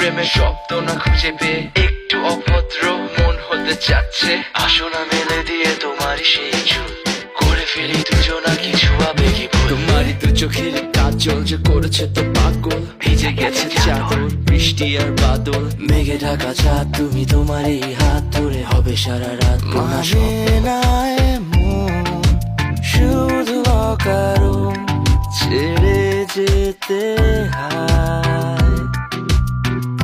প্রেমের শব্দ না খুঁজে পেয়ে একটু অভদ্র মন হতে চাচ্ছে। আসো না মেলে দিয়ে তোমারই সেই চুল, করে ফেলি দুজনা কিছু আবেগী ভুল। তোমারই দু চোখের কাজল যে করেছে তো পাগল, ভিজে গেছে চাদর বৃষ্টি আর বাদল, মেঘে ঢাকা চাঁদ তুমি তোমারই হাত ধরে হবে সারা রাত। মানে না এমন শুধু অকারণ ছেড়ে যেতে হয়।